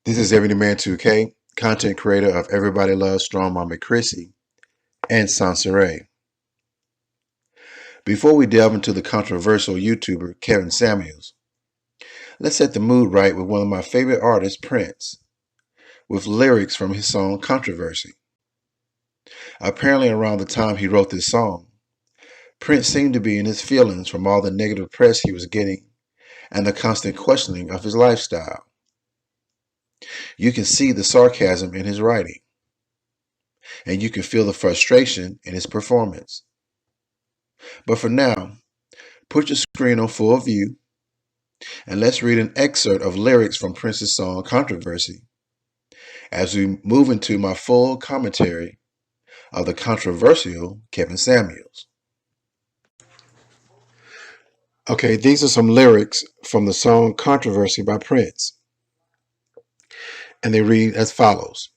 This is Everyday Man 2K, content creator of Everybody Loves Strong Mama Chrissy and Sansaray. Before we delve into the controversial YouTuber Kevin Samuels, let's set the mood right with one of my favorite artists, Prince, with lyrics from his song Controversy. Apparently around the time he wrote this song, Prince seemed to be in his feelings from all the negative press he was getting and the constant questioning of his lifestyle. You can see the sarcasm in his writing, and you can feel the frustration in his performance. But for now, put your screen on full view, and let's read an excerpt of lyrics from Prince's song Controversy as we move into my full commentary of the controversial Kevin Samuels. Okay, these are some lyrics from the song Controversy by Prince, and they read as follows.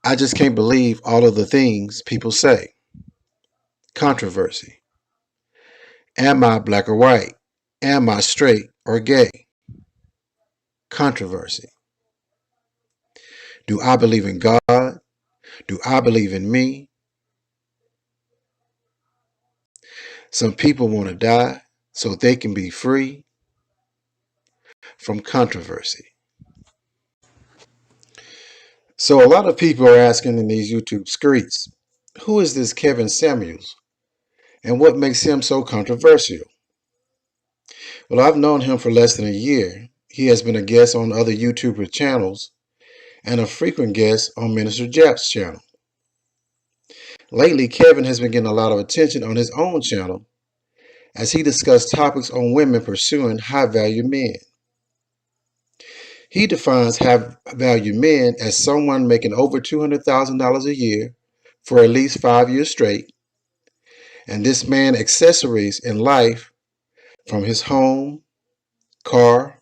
I just can't believe all of the things people say. Controversy. Am I black or white? Am I straight or gay? Controversy. Do I believe in God? Do I believe in me? Some people want to die so they can be free from controversy. So a lot of people are asking in these YouTube streets, who is this Kevin Samuels and what makes him so controversial? Well, I've known him for less than a year. He has been a guest on other YouTuber channels and a frequent guest on Minister Jap's channel. Lately, Kevin has been getting a lot of attention on his own channel as he discussed topics on women pursuing high-value men. He defines high-value men as someone making over $200,000 a year for at least 5 years straight, and this man accessories in life from his home, car,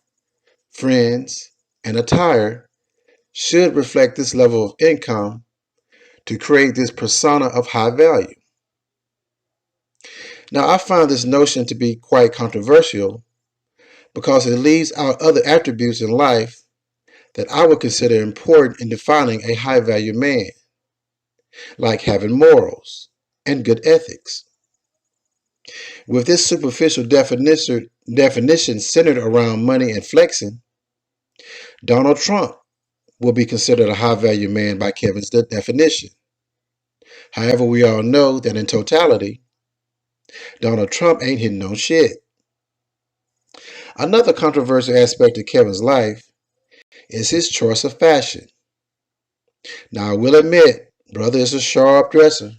friends, and attire should reflect this level of income to create this persona of high value. Now, I find this notion to be quite controversial because it leaves out other attributes in life that I would consider important in defining a high value man, like having morals and good ethics. With this superficial definition centered around money and flexing, Donald Trump will be considered a high-value man by Kevin's definition. However, we all know that in totality, Donald Trump ain't hitting no shit. Another controversial aspect of Kevin's life is his choice of fashion. Now, I will admit, brother is a sharp dresser,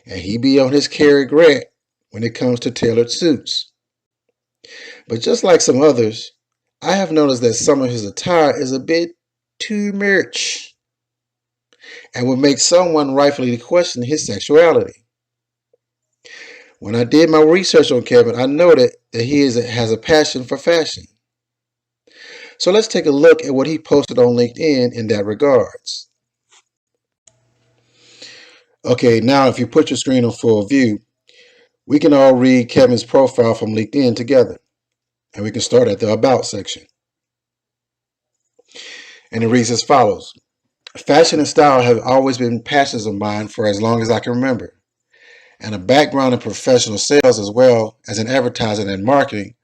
and he be on his Cary Grant when it comes to tailored suits. But just like some others, I have noticed that some of his attire is a bit too much and would make someone rightfully question his sexuality. When I did my research on Kevin, I noted that he has a passion for fashion. So let's take a look at what he posted on LinkedIn in that regards. Okay, now if you put your screen on full view, we can all read Kevin's profile from LinkedIn together. And we can start at the About section. And it reads as follows. Fashion and style have always been passions of mine for as long as I can remember. And a background in professional sales as well as in advertising and marketing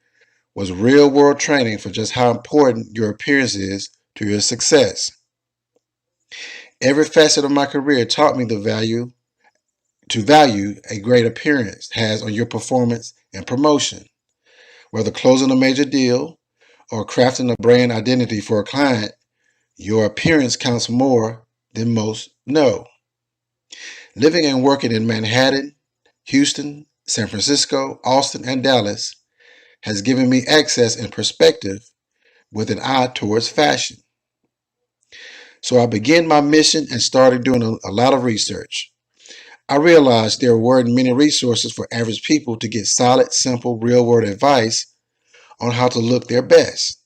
was real world training for just how important your appearance is to your success. Every facet of my career taught me to value a great appearance has on your performance and promotion. Whether closing a major deal or crafting a brand identity for a client, your appearance counts more than most know. Living and working in Manhattan, Houston, San Francisco, Austin, and Dallas has given me access and perspective with an eye towards fashion. So I began my mission and started doing a lot of research. I realized there weren't many resources for average people to get solid, simple, real-world advice on how to look their best.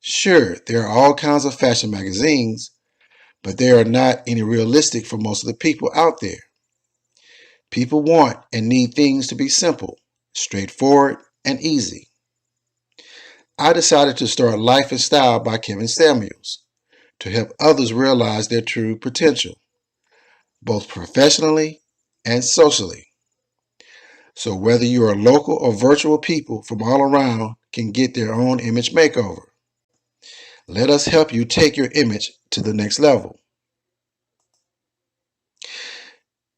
Sure, there are all kinds of fashion magazines, but there are not any realistic for most of the people out there. People want and need things to be simple, straightforward, and easy. I decided to start Life and Style by Kevin Samuels to help others realize their true potential, both professionally and socially. So whether you are local or virtual, people from all around can get their own image makeover. Let us help you take your image to the next level.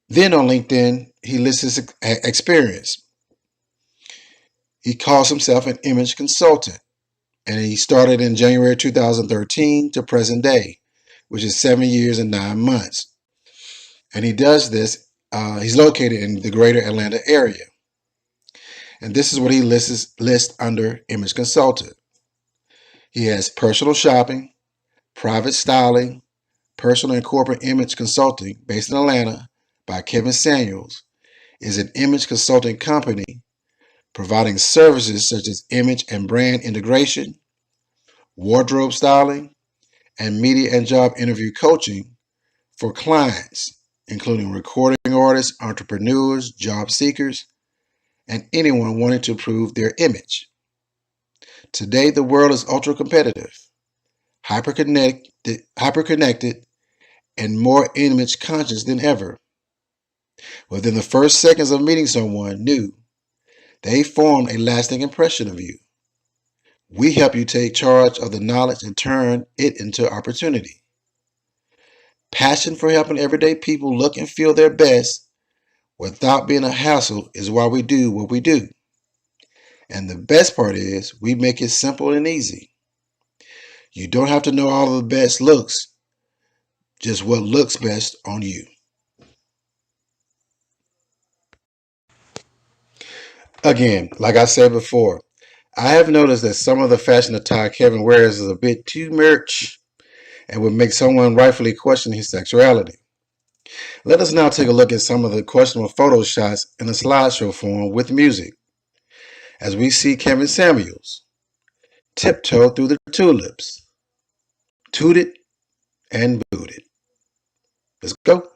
Then on LinkedIn, he lists his experience. He calls himself an image consultant, and he started in January 2013 to present day, which is 7 years and 9 months. And he does this, he's located in the greater Atlanta area. And this is what he lists under image consultant. He has personal shopping, private styling, personal and corporate image consulting based in Atlanta by Kevin Samuels, is an image consulting company providing services such as image and brand integration, wardrobe styling, and media and job interview coaching for clients, including recording artists, entrepreneurs, job seekers, and anyone wanting to improve their image. Today, the world is ultra competitive, hyper-connected, and more image conscious than ever. Within the first seconds of meeting someone new, they form a lasting impression of you. We help you take charge of the knowledge and turn it into opportunity. Passion for helping everyday people look and feel their best without being a hassle is why we do what we do. And the best part is we make it simple and easy. You don't have to know all of the best looks, just what looks best on you. Again, like I said before, I have noticed that some of the fashion attire Kevin wears is a bit too much and would make someone rightfully question his sexuality. Let us now take a look at some of the questionable photo shots in a slideshow form with music, as we see Kevin Samuels tiptoe through the tulips, tooted and booted. Let's go.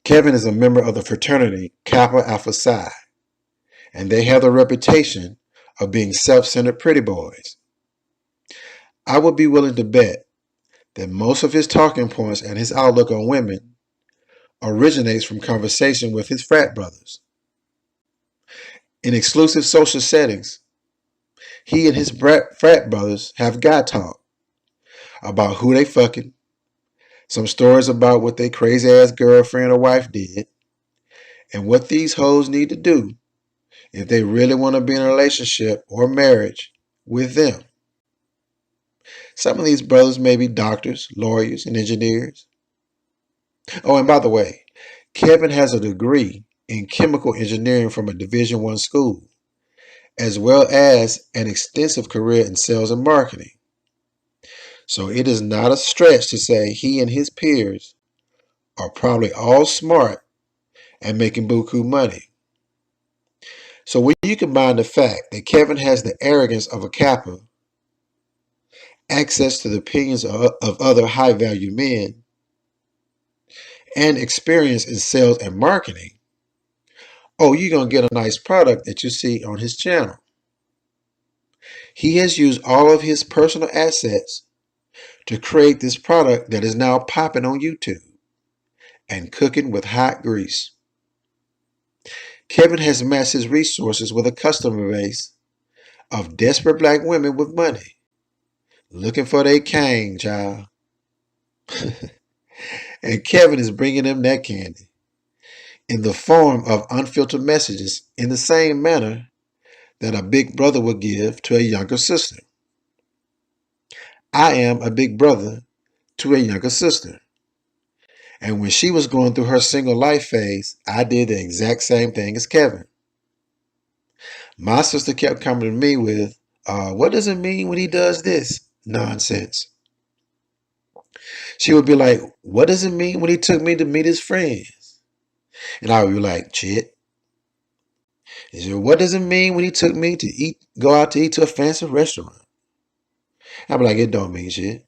Kevin is a member of the fraternity Kappa Alpha Psi, and they have the reputation of being self-centered pretty boys. I would be willing to bet that most of his talking points and his outlook on women originates from conversation with his frat brothers. In exclusive social settings, he and his frat brothers have guy talk about who they fucking, some stories about what their crazy ass girlfriend or wife did, and what these hoes need to do if they really want to be in a relationship or marriage with them. Some of these brothers may be doctors, lawyers, and engineers. Oh, and by the way, Kevin has a degree in chemical engineering from a Division I school, as well as an extensive career in sales and marketing. So it is not a stretch to say he and his peers are probably all smart and making buku money. So when you combine the fact that Kevin has the arrogance of a Kappa, access to the opinions of other high-value men, and experience in sales and marketing, oh, you're going to get a nice product that you see on his channel. He has used all of his personal assets to create this product that is now popping on YouTube and cooking with hot grease. Kevin has matched his resources with a customer base of desperate black women with money, looking for their king, child. And Kevin is bringing them that candy in the form of unfiltered messages in the same manner that a big brother would give to a younger sister. I am a big brother to a younger sister. And when she was going through her single life phase, I did the exact same thing as Kevin. My sister kept coming to me with, what does it mean when he does this? Nonsense. She would be like, what does it mean when he took me to meet his friends? And I would be like, shit. And she said, what does it mean when he took me to go out to eat to a fancy restaurant? I'd be like, it don't mean shit.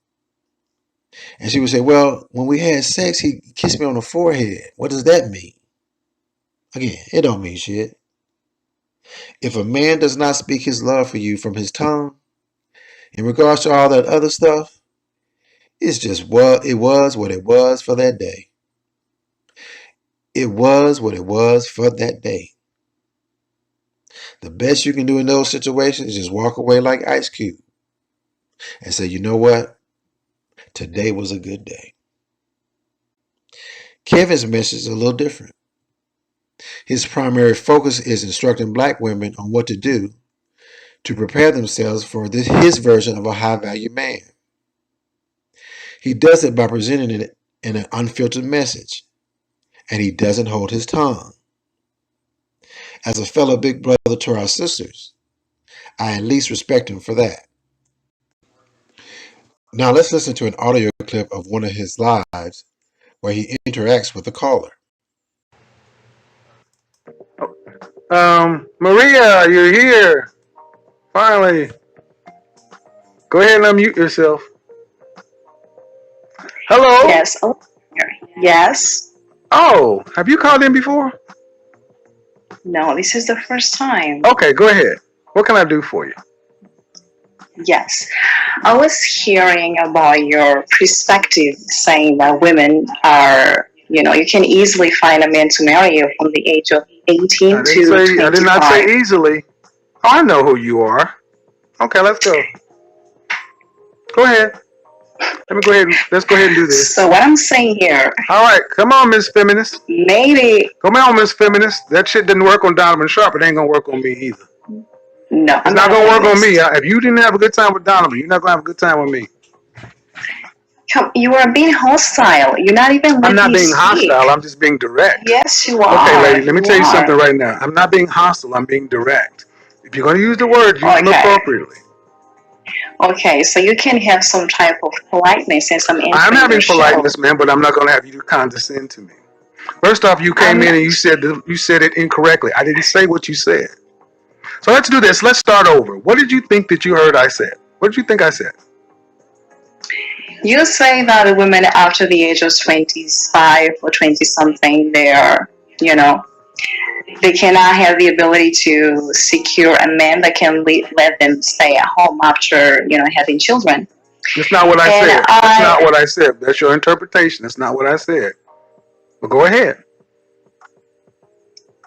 And she would say, well, when we had sex, he kissed me on the forehead. What does that mean? Again, it don't mean shit. If a man does not speak his love for you from his tongue, in regards to all that other stuff, it's just what it was for that day. It was what it was for that day. The best you can do in those situations is just walk away like Ice Cube and say, you know what? Today was a good day. Kevin's message is a little different. His primary focus is instructing black women on what to do to prepare themselves for his version of a high-value man. He does it by presenting it in an unfiltered message, and he doesn't hold his tongue. As a fellow big brother to our sisters, I at least respect him for that. Now let's listen to an audio clip of one of his lives where he interacts with the caller. Maria, you're here. Finally. Go ahead and unmute yourself. Hello? Yes. Oh, yes. Oh, have you called in before? No, this is the first time. Okay, go ahead. What can I do for you? Yes. I was hearing about your perspective saying that women are, you can easily find a man to marry you from the age of 18 to 25. I did not say easily. Oh, I know who you are. Okay, let's go. Go ahead. Let's go ahead and do this. So what I'm saying here. All right, come on, Miss Feminist. Maybe. Come on, Miss Feminist. That shit didn't work on Donovan Sharp. It ain't gonna work on me either. No, it's not gonna work on me. If you didn't have a good time with Donovan, you're not gonna have a good time with me. You are being hostile. You're not even letting me speak. I'm not being hostile. I'm just being direct. Yes, you are. Okay, lady, let me tell you something right now. I'm not being hostile. I'm being direct. If you're gonna use the word, use them appropriately. Okay, so you can have some type of politeness and some answer. I'm having politeness, man, but I'm not going to have you condescend to me. First off, you came in and you said it incorrectly. I didn't say what you said. So let's do this. Let's start over. What did you think that you heard I said? What did you think I said? You say that the women after the age of 25 or 20 something, you know, they cannot have the ability to secure a man that can let them stay at home after, having children. That's not what I And said. That's not what I said. That's your interpretation. That's not what I said. But go ahead.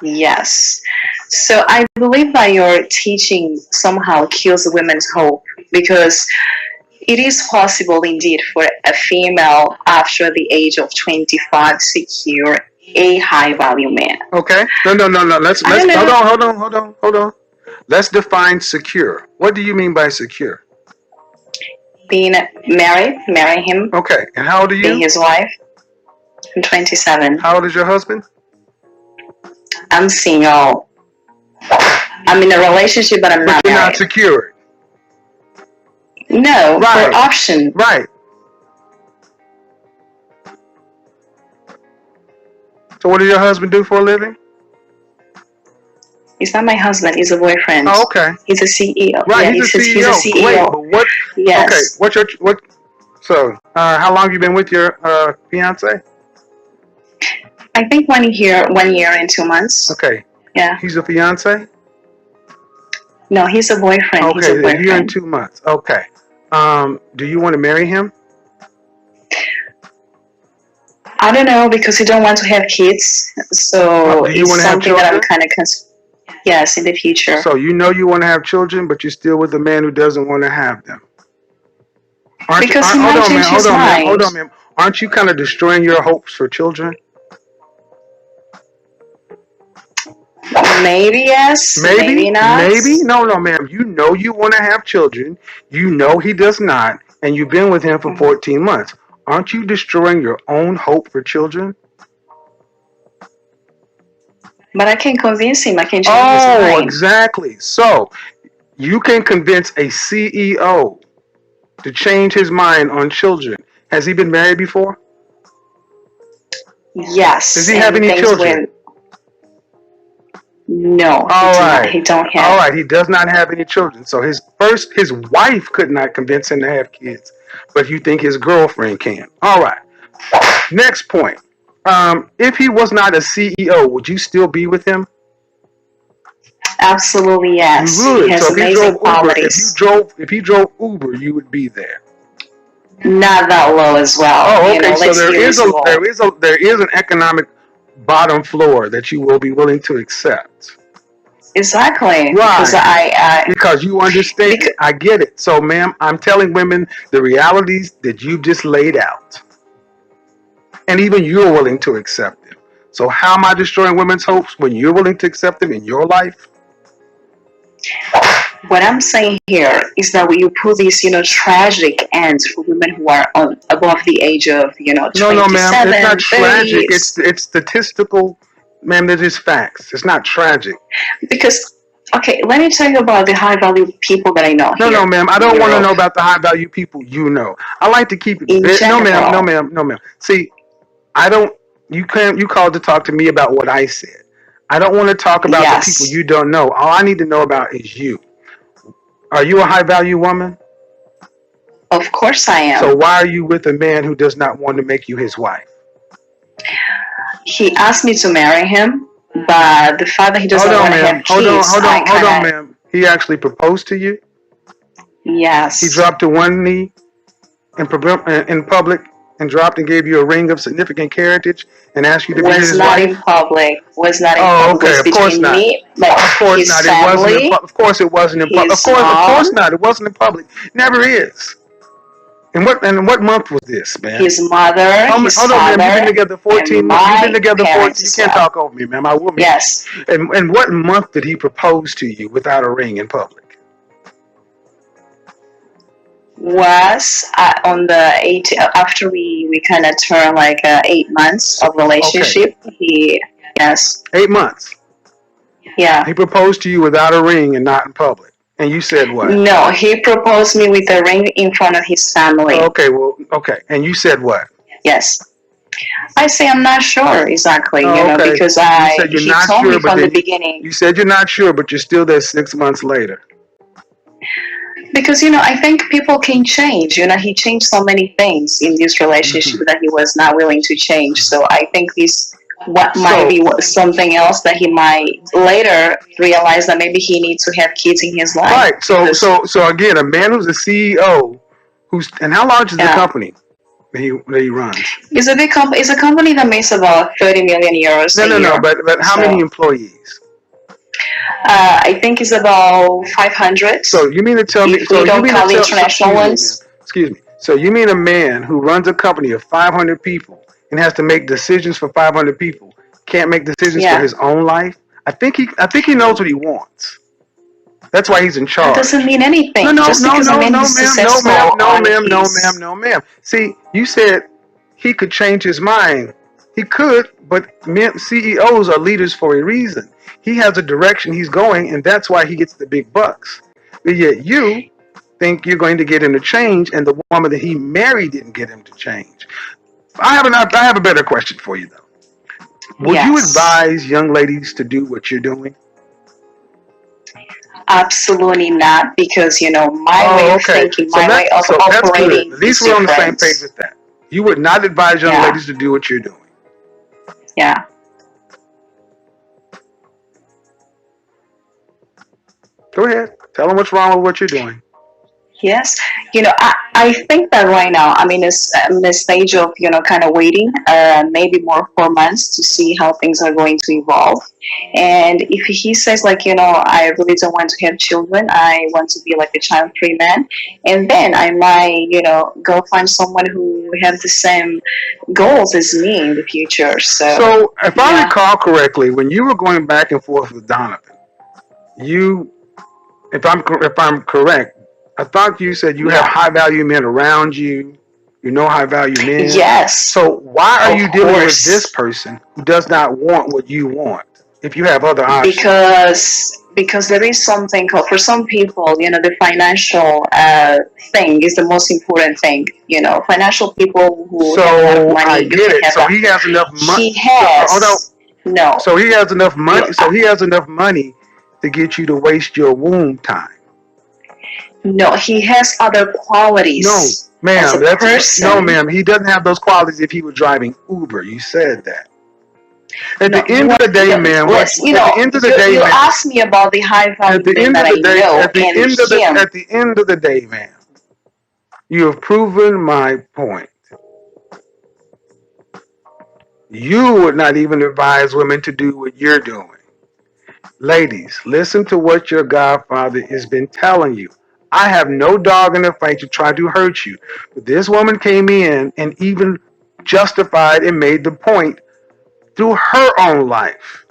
Yes. So I believe that your teaching somehow kills women's hope, because it is possible indeed for a female after the age of 25 secure a high value man. Okay. No. Let's hold on. Let's define secure. What do you mean by secure? Being married, marry him. Okay. And how old are you? Being his wife. I'm 27. How old is your husband? I'm single. I'm in a relationship, but I'm not married. You're not secure. No, right. For option. Right. So what does your husband do for a living? He's not my husband. He's a boyfriend. Oh, okay. He's a CEO. Right. Yeah, he's a CEO. He's a CEO. Great, but what? Yes. Okay. So, how long have you been with your fiance? I think 1 year and 2 months. Okay. Yeah. He's a fiance? No, he's a boyfriend. Okay, he's a boyfriend. A year and 2 months. Okay. Do you want to marry him? I don't know, because he don't want to have kids. So do you want to have children? that I'm kind of yes, in the future. So you want to have children, but you're still with a man who doesn't want to have them. Hold on, ma'am. Aren't you kind of destroying your hopes for children? Maybe yes. Maybe not. Maybe no, ma'am. You want to have children. He does not, and you've been with him for 14 months. Aren't you destroying your own hope for children? But I can convince him. I can change his mind. Oh, exactly. So you can convince a CEO to change his mind on children. Has he been married before? Yes. Does he have any children? No. He don't have. All right. He does not have any children. So his wife could not convince him to have kids, but you think his girlfriend can. All right. Next point. If he was not a CEO, would you still be with him? Absolutely, yes. You would. He has so amazing qualities. If he drove Uber, you would be there. Not that low as well. Oh, okay. So there is an economic bottom floor that you will be willing to accept. Exactly. Right. Because you understand. I get it. So, ma'am, I'm telling women the realities that you just laid out. And even you're willing to accept them. So how am I destroying women's hopes when you're willing to accept them in your life? What I'm saying here is that when you put these, tragic ends for women who are above the age of, 27, No, ma'am, it's not 30. Tragic. It's statistical, ma'am. That is facts. It's not tragic. Because, okay, let me tell you about the high value people that I know. No, ma'am. I don't want to know about the high value people. I like to keep it. No, ma'am. See, I don't. You called to talk to me about what I said. I don't want to talk about the people you don't know. All I need to know about is you. Are you a high value woman? Of course I am. So why are you with a man who does not want to make you his wife? He asked me to marry him, but the fact that he doesn't want to have kids. Hold on, ma'am. He actually proposed to you? Yes. He dropped to one knee in public and dropped and gave you a ring of significant heritage and asked you to be his wife? Was not in public. Okay, of course not. Of course not. Of course it wasn't in public. Of course not. It wasn't in public. Never is. And what month was this, man? His mother, his father, ma'am. You've been together 14 months. You've been together 14. You can't talk over me, ma'am. I will be. Yes. And what month did he propose to you without a ring in public? Was on the 8 after we kind of turned 8 months of relationship. Okay. 8 months. Yeah. He proposed to you without a ring and not in public. And you said what? No, he proposed me with a ring in front of his family. Okay. And you said what? Yes. I say I'm not sure exactly, because he told me from the beginning. You said you're not sure, but you're still there 6 months later. Because I think people can change. He changed so many things in this relationship that he was not willing to change. So I think this what might be something else that he might later realize that maybe he needs to have kids in his life. Right. So again, a man who's a CEO, and how large is the company that he runs? It's a big company. It's a company that makes about 30 million euros. No. But how many employees? I think it's about 500. So you mean to tell me? So you don't count the international ones. Excuse me. So you mean a man who runs a company of 500 people and has to make decisions for 500 people can't make decisions for his own life? I think he knows what he wants. That's why he's in charge. That doesn't mean anything. No, ma'am. See, you said he could change his mind. He could, but CEOs are leaders for a reason. He has a direction he's going, and that's why he gets the big bucks. But yet you think you're going to get him to change, and the woman that he married didn't get him to change. I have a better question for you, though. Would you advise young ladies to do what you're doing? Absolutely not, because my way of thinking, my way of operating. At least we're on the same page with that. You would not advise young ladies to do what you're doing. Yeah. Go ahead. Tell them what's wrong with what you're doing. Yes. I think that right now I'm in a stage of, kind of waiting, maybe more 4 months to see how things are going to evolve. And if he says like, I really don't want to have children, I want to be like a child-free man, and then I might, go find someone who have the same goals as me in the future. So if I recall correctly, when you were going back and forth with Donovan, if I'm correct, I thought you said you have high value men around you. You know high value men. Yes. So why are you dealing with this person who does not want what you want if you have other options? Because there is something called, for some people, the financial thing is the most important thing. Financial people who have enough money. I get it. So he has enough money. He has. No. So he has enough money. So he has enough money to get you to waste your womb time. No, he has other qualities. No, ma'am. No, ma'am. He doesn't have those qualities if he was driving Uber. You said that. At the end of the day, ma'am. At the end of the day, you asked me about the high value men that I know. At the end of the day, ma'am, you have proven my point. You would not even advise women to do what you're doing. Ladies, listen to what your godfather has been telling you. I have no dog in the fight to try to hurt you. But this woman came in and even justified and made the point through her own life.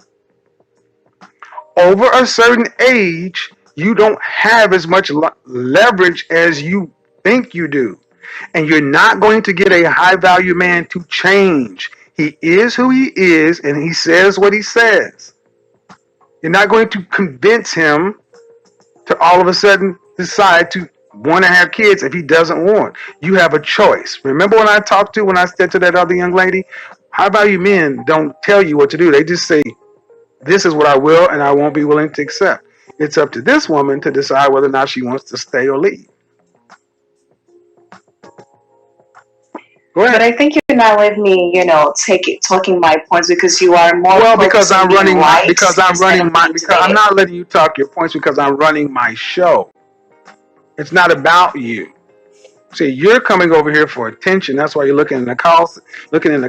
Over a certain age, you don't have as much leverage as you think you do. And you're not going to get a high value man to change. He is who he is, and he says what he says. You're not going to convince him to all of a sudden decide to want to have kids if he doesn't want. You have a choice. Remember when I said to that other young lady, high value men don't tell you what to do. They just say, this is what I will and I won't be willing to accept. It's up to this woman to decide whether or not she wants to stay or leave. Go ahead. But I think you're not letting me, talking my points, because you are more. Because I'm not letting you talk your points because I'm running my show. It's not about you. See, you're coming over here for attention. That's why you're looking in the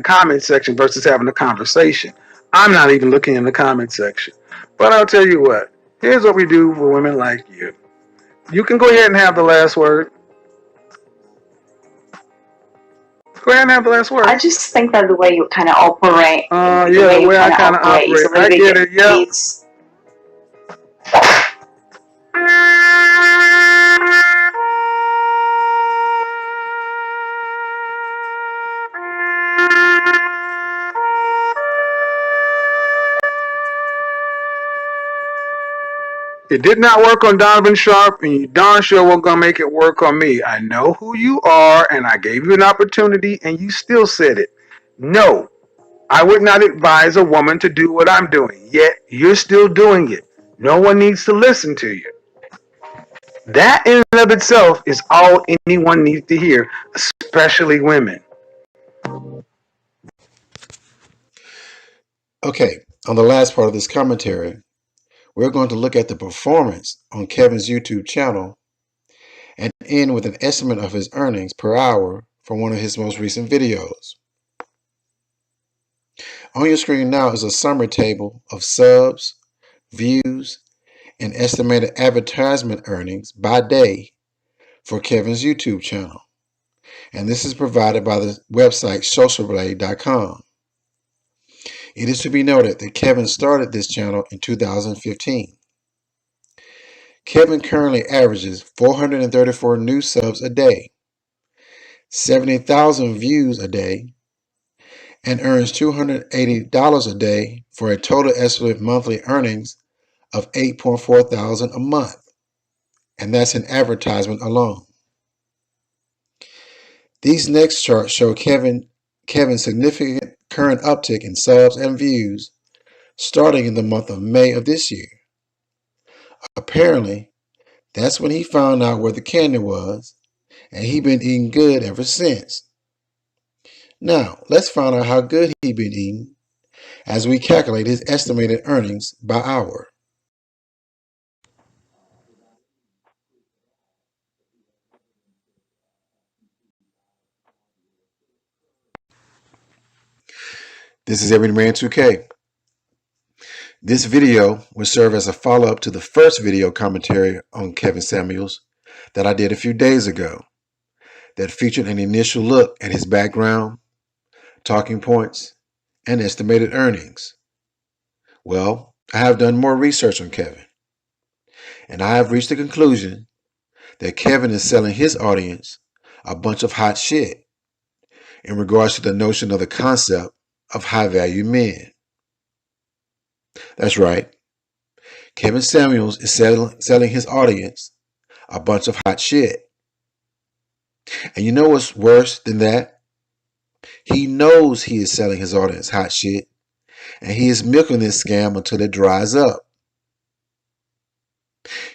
comment section versus having a conversation. I'm not even looking in the comment section. But I'll tell you what. Here's what we do for women like you. You can go ahead and have the last word. Go ahead and have the last word. I just think that the way you kind of operate. The way I kind of operate. I get it. Yeah. It did not work on Donovan Sharp, and you darn sure weren't going to make it work on me. I know who you are, and I gave you an opportunity, and you still said it. No, I would not advise a woman to do what I'm doing, yet you're still doing it. No one needs to listen to you. That in and of itself is all anyone needs to hear, especially women. Okay, on the last part of this commentary, we're going to look at the performance on Kevin's YouTube channel and end with an estimate of his earnings per hour from one of his most recent videos. On your screen now is a summary table of subs, views, and estimated advertisement earnings by day for Kevin's YouTube channel. And this is provided by the website socialblade.com. It is to be noted that Kevin started this channel in 2015. Kevin currently averages 434 new subs a day, 70,000 views a day, and earns $280 a day for a total estimated monthly earnings of $8.4 thousand a month. And that's in advertisement alone. These next charts show Kevin's significant current uptick in subs and views starting in the month of May of this year. Apparently, that's when he found out where the candy was, and he been eating good ever since. Now, let's find out how good he been eating as we calculate his estimated earnings by hour. This is Everyman 2K. This video will serve as a follow-up to the first video commentary on Kevin Samuels that I did a few days ago that featured an initial look at his background, talking points, and estimated earnings. Well, I have done more research on Kevin, and I have reached the conclusion that Kevin is selling his audience a bunch of hot shit in regards to the notion of the concept of high-value men. That's right. Kevin Samuels is selling his audience a bunch of hot shit. And you know what's worse than that? He knows he is selling his audience hot shit, and he is milking this scam until it dries up.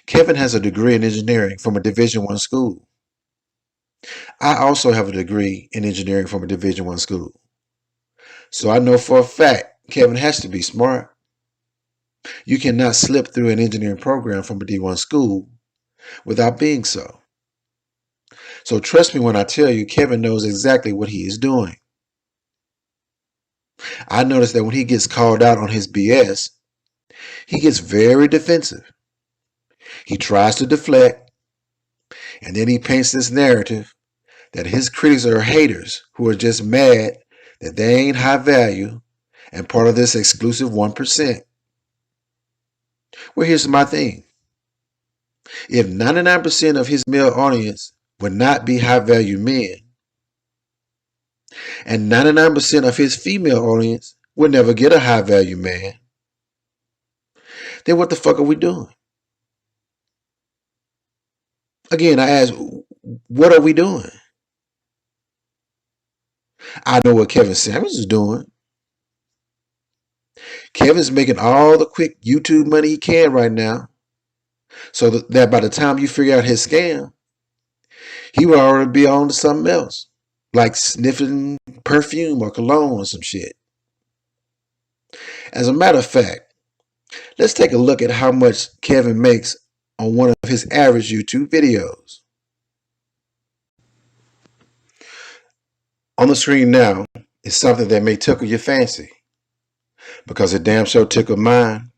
Kevin has a degree in engineering from a Division I school. I also have a degree in engineering from a Division I school. So I know for a fact Kevin has to be smart. You cannot slip through an engineering program from a D1 school without being so. So trust me when I tell you Kevin knows exactly what he is doing. I noticed that when he gets called out on his BS, he gets very defensive. He tries to deflect, and then he paints this narrative that his critics are haters who are just mad that they ain't high value and part of this exclusive 1%. Well, here's my thing. If 99% of his male audience would not be high value men, and 99% of his female audience would never get a high value man, then what the fuck are we doing? Again, I ask, what are we doing? I know what Kevin Samuels is doing. Kevin's making all the quick YouTube money he can right now, so that by the time you figure out his scam, he will already be on to something else, like sniffing perfume or cologne or some shit. As a matter of fact, let's take a look at how much Kevin makes on one of his average YouTube videos. On the screen now is something that may tickle your fancy, because it damn sure tickled mine.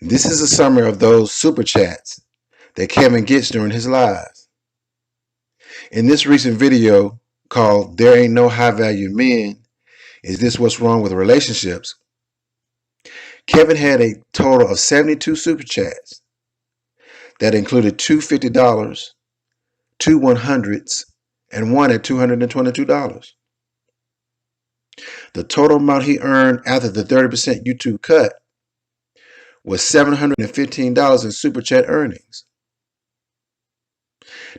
This is a summary of those super chats that Kevin gets during his lives. In this recent video called There Ain't No High Value Men, Is This What's Wrong with Relationships?, Kevin had a total of 72 super chats that included two $50, two 100s, and one at $222. The total amount he earned after the 30% YouTube cut was $715 in super chat earnings.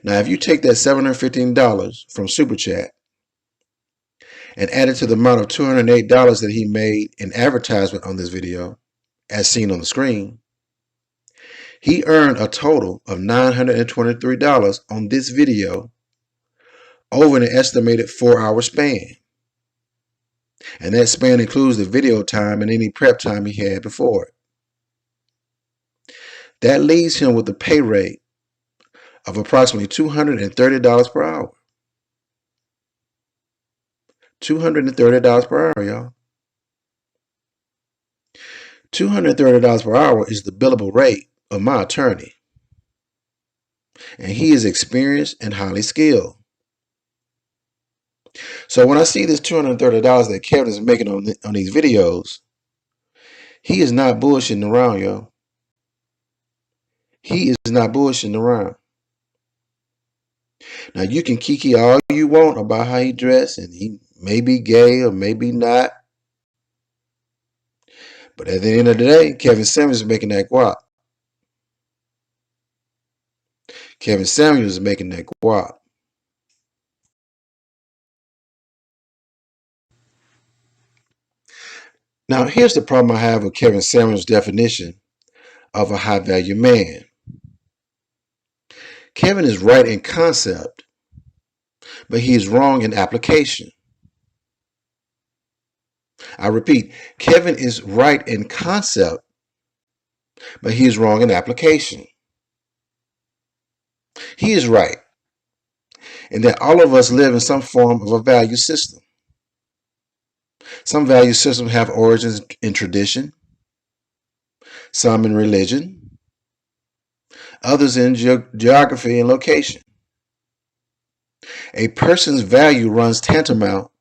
Now, if you take that $715 from super chat and add it to the amount of $208 that he made in advertisement on this video, as seen on the screen, He earned a total of $923 on this video over an estimated 4-hour span. And that span includes the video time and any prep time he had before it. That leaves him with a pay rate of approximately $230 per hour. $230 per hour, y'all. $230 per hour is the billable rate of my attorney. And he is experienced and highly skilled. So when I see this $230 that Kevin is making on these videos, he is not bullshitting around, y'all. He is not bullshitting around. Now, you can kiki all you want about how he dressed, and he may be gay or maybe not. But at the end of the day, Kevin Samuels is making that guap. Kevin Samuels is making that guap. Now, here's the problem I have with Kevin Samuels' definition of a high-value man. Kevin is right in concept, but he is wrong in application. I repeat, Kevin is right in concept, but he is wrong in application. He is right in that all of us live in some form of a value system. Some value systems have origins in tradition, some in religion, others in geography and location. A person's value runs tantamount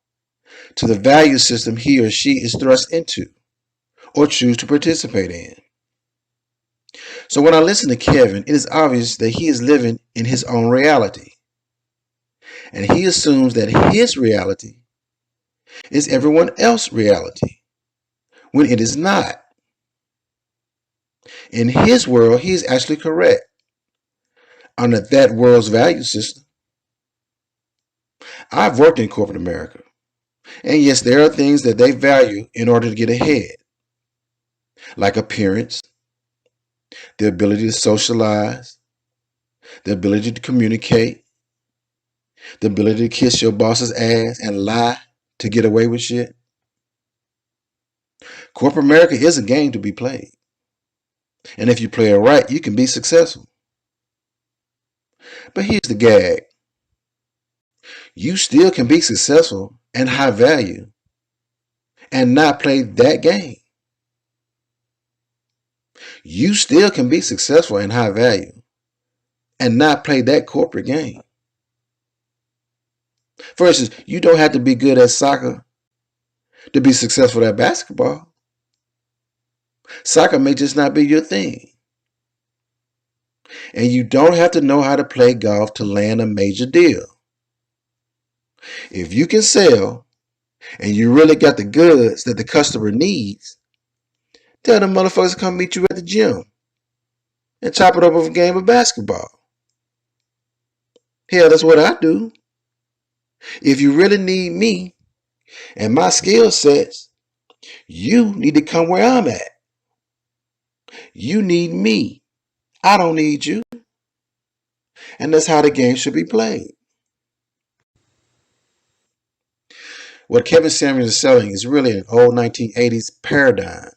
to the value system he or she is thrust into or choose to participate in. So when I listen to Kevin, it is obvious that he is living in his own reality. And he assumes that his reality is everyone else's reality, when it is not. In his world, he is actually correct under that world's value system. I've worked in corporate America, and yes, there are things that they value in order to get ahead, like appearance, the ability to socialize, the ability to communicate, the ability to kiss your boss's ass and lie to get away with shit. Corporate America is a game to be played. And if you play it right, you can be successful. But here's the gag. You still can be successful and high value and not play that game. You still can be successful and high value and not play that corporate game. For instance, you don't have to be good at soccer to be successful at basketball. Soccer may just not be your thing. And you don't have to know how to play golf to land a major deal. If you can sell and you really got the goods that the customer needs, tell them motherfuckers to come meet you at the gym and chop it up with a game of basketball. Hell, that's what I do. If you really need me and my skill sets, you need to come where I'm at. You need me. I don't need you. And that's how the game should be played. What Kevin Samuels is selling is really an old 1980s paradigm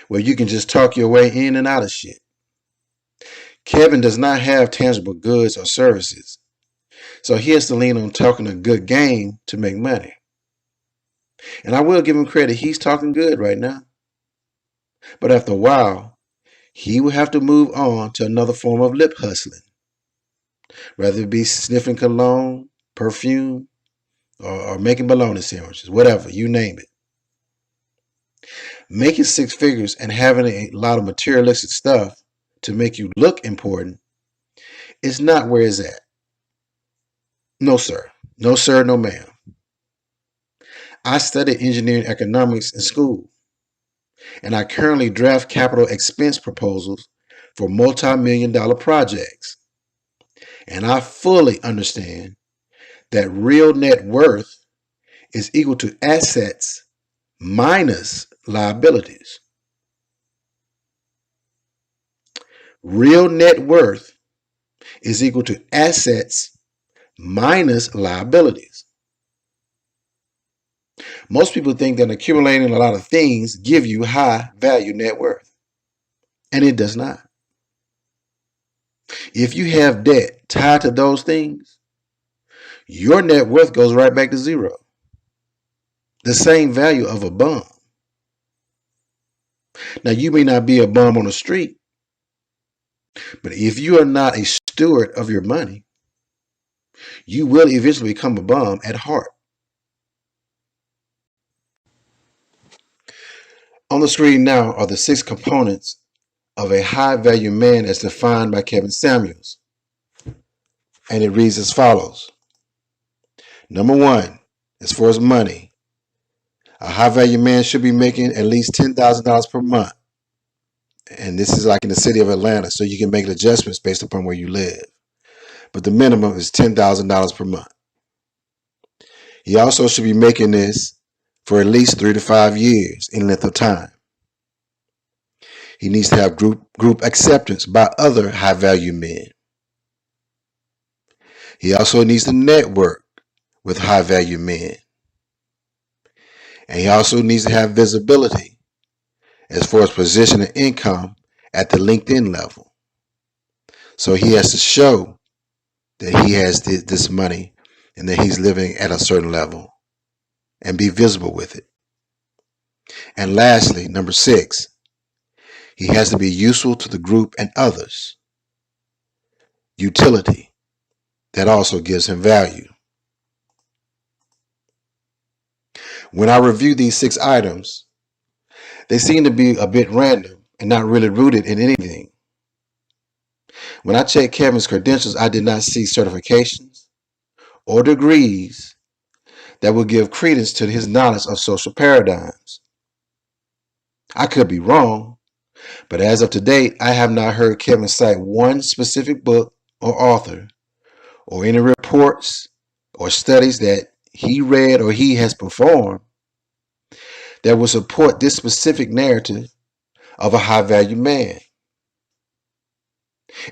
where you can just talk your way in and out of shit. Kevin does not have tangible goods or services, so he has to lean on talking a good game to make money. And I will give him credit, he's talking good right now. But after a while, he will have to move on to another form of lip hustling, whether it be sniffing cologne, perfume, or making bologna sandwiches, whatever, you name it. Making six figures and having a lot of materialistic stuff to make you look important is not where it's at. No, sir. No, sir. No, ma'am. I studied engineering economics in school, and I currently draft capital expense proposals for multi-million-dollar projects. And I fully understand that real net worth is equal to assets minus liabilities. Real net worth is equal to assets minus liabilities. Most people think that accumulating a lot of things give you high value net worth, and it does not. If you have debt tied to those things, your net worth goes right back to zero. The same value of a bum. Now, you may not be a bum on the street, but if you are not a steward of your money, you will eventually become a bum at heart. On the screen now are the 6 components of a high-value man as defined by Kevin Samuels. And it reads as follows. Number 1, as far as money, a high-value man should be making at least $10,000 per month. And this is like in the city of Atlanta, so you can make adjustments based upon where you live. But the minimum is $10,000 per month. He also should be making this for at least 3 to 5 years in length of time. He needs to have group acceptance by other high-value men. He also needs to network with high-value men. And he also needs to have visibility as far as position and income at the LinkedIn level. So he has to show that he has this money and that he's living at a certain level and be visible with it. And lastly, number 6, he has to be useful to the group and others. Utility. That also gives him value. When I review these 6 items, they seem to be a bit random and not really rooted in anything. When I checked Kevin's credentials, I did not see certifications or degrees that would give credence to his knowledge of social paradigms. I could be wrong, but as of today, I have not heard Kevin cite one specific book or author or any reports or studies that he read or he has performed that will support this specific narrative of a high-value man.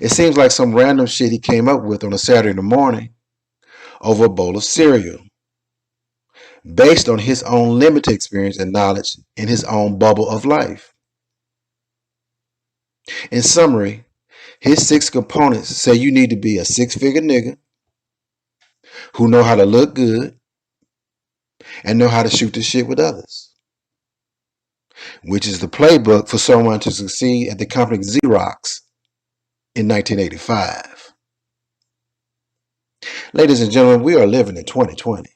It seems like some random shit he came up with on a Saturday morning over a bowl of cereal, based on his own limited experience and knowledge in his own bubble of life. In summary, his 6 components say you need to be a 6-figure nigga who know how to look good and know how to shoot the shit with others, which is the playbook for someone to succeed at the company Xerox in 1985. Ladies and gentlemen, we are living in 2020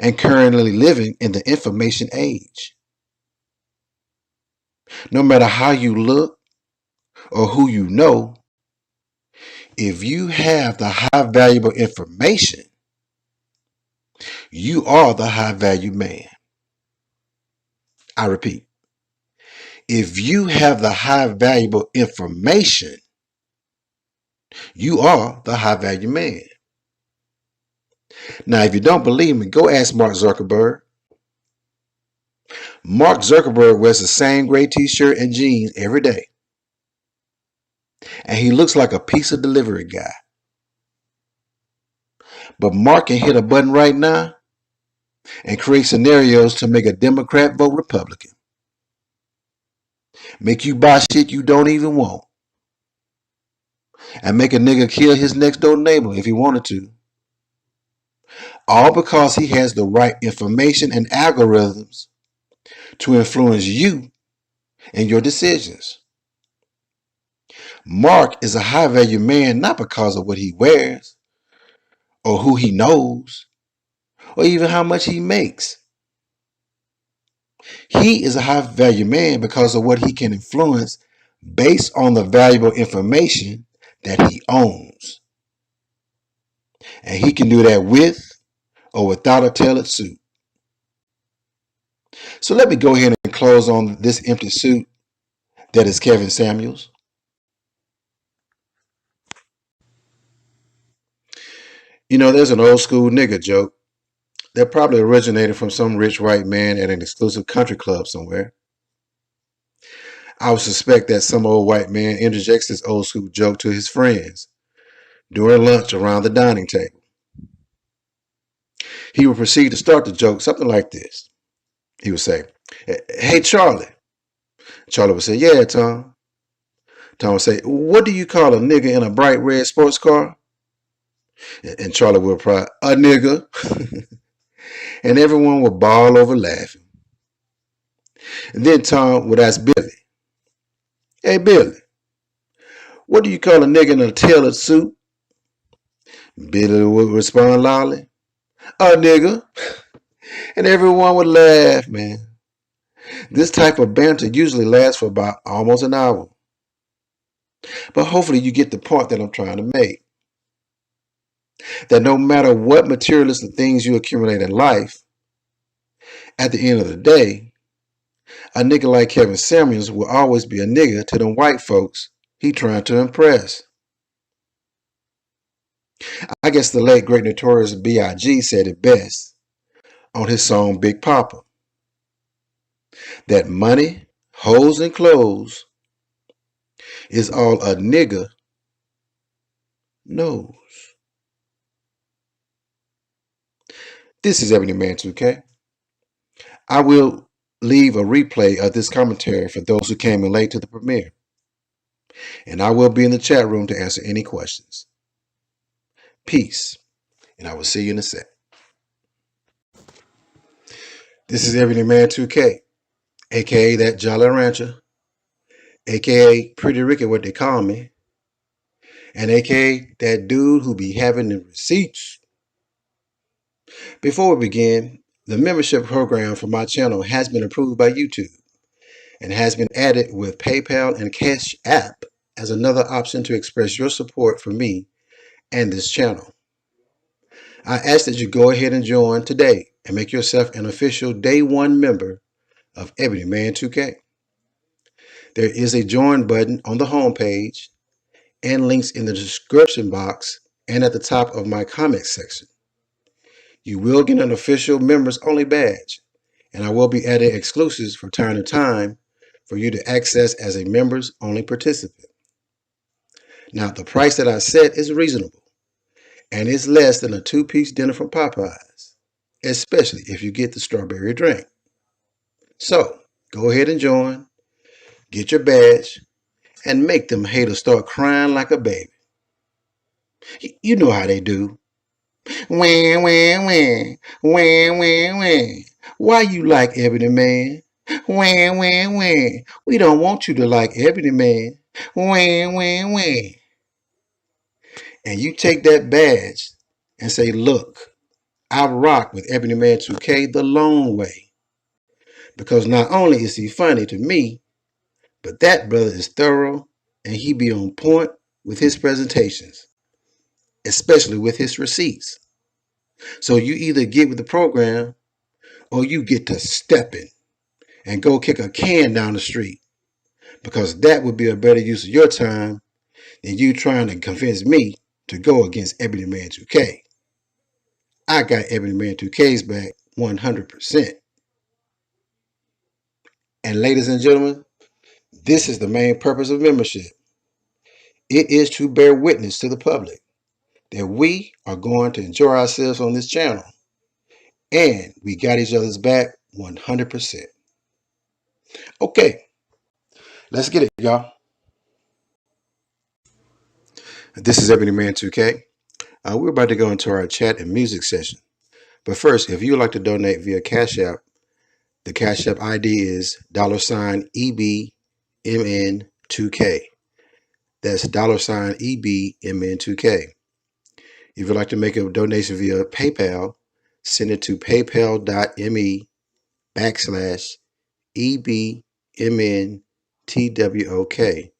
and currently living in the information age. No matter how you look or who you know, if you have the high valuable information, you are the high value man. I repeat, if you have the high valuable information, you are the high value man. Now, if you don't believe me, go ask Mark Zuckerberg. Mark Zuckerberg wears the same gray t-shirt and jeans every day. And he looks like a pizza delivery guy. But Mark can hit a button right now and create scenarios to make a Democrat vote Republican. Make you buy shit you don't even want. And make a nigga kill his next door neighbor if he wanted to. All because he has the right information and algorithms to influence you and your decisions. Mark is a high value man not because of what he wears or who he knows or even how much he makes. He is a high value man because of what he can influence based on the valuable information that he owns. And he can do that with or without a tailored suit. So let me go ahead and close on this empty suit that is Kevin Samuels. You know, there's an old school nigga joke that probably originated from some rich white man at an exclusive country club somewhere. I would suspect that some old white man interjects this old school joke to his friends during lunch around the dining table. He would proceed to start the joke something like this. He would say, "Hey, Charlie." Charlie would say, "Yeah, Tom." Tom would say, "What do you call a nigga in a bright red sports car?" And Charlie would reply, "A nigga." And everyone would bawl over laughing. And then Tom would ask Billy, "Hey, Billy, what do you call a nigga in a tailored suit?" Billy would respond loudly, "A nigga." And everyone would laugh, man. This type of banter usually lasts for about almost an hour. But hopefully you get the point that I'm trying to make. That no matter what materialistic things you accumulate in life, at the end of the day, a nigga like Kevin Samuels will always be a nigga to them white folks he trying to impress. I guess the late great notorious B.I.G. said it best on his song Big Papa. That money, hoes, and clothes is all a nigga knows. This is Ebony Man 2K. I will leave a replay of this commentary for those who came in late to the premiere. And I will be in the chat room to answer any questions. Peace, and I will see you in a sec. This is Ebony Man 2K, aka that Jolly Rancher, aka Pretty Ricky, what they call me, and aka that dude who be having the receipts. Before we begin, the membership program for my channel has been approved by YouTube and has been added with PayPal and Cash App as another option to express your support for me and this channel. I ask that you go ahead and join today and make yourself an official Day 1 member of Ebony Man 2K. There is a join button on the homepage and links in the description box and at the top of my comments section. You will get an official members only badge, and I will be adding exclusives from time to time for you to access as a members only participant. Now, the price that I set is reasonable, and it's less than a 2-piece dinner from Popeyes, especially if you get the strawberry drink. So, go ahead and join, get your badge, and make them haters start crying like a baby. You know how they do. Wah, wah, wah, wah, wah, wah. Why you like Ebony Man? Wah, wah, wah. We don't want you to like Ebony Man. Wah, wah, wah. And you take that badge and say, look, I rock with Ebony Man 2K the long way. Because not only is he funny to me, but that brother is thorough and he be on point with his presentations, especially with his receipts. So you either get with the program or you get to stepping and go kick a can down the street, because that would be a better use of your time than you trying to convince me to go against Ebony Man 2K. I got Ebony Man 2K's back 100%. And ladies and gentlemen, this is the main purpose of membership. It is to bear witness to the public that we are going to enjoy ourselves on this channel, and we got each other's back 100%. Okay, let's get it, y'all. This is Ebony Man 2K. We're about to go into our chat and music session. But first, if you would like to donate via Cash App, the Cash App ID is $EBMN2K. That's $EBMN2K. If you'd like to make a donation via PayPal, send it to paypal.me/EBMNTWOK.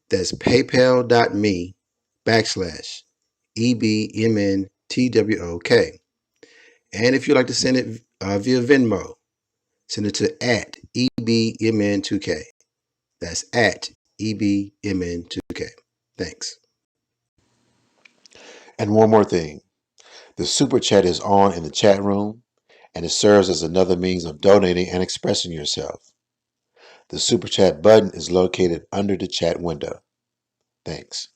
That's paypal.me/EBMNTWOK. And if you'd like to send it via Venmo, send it to @EBMN2K. That's @EBMN2K. Thanks. And one more thing. The Super Chat is on in the chat room, and it serves as another means of donating and expressing yourself. The Super Chat button is located under the chat window. Thanks.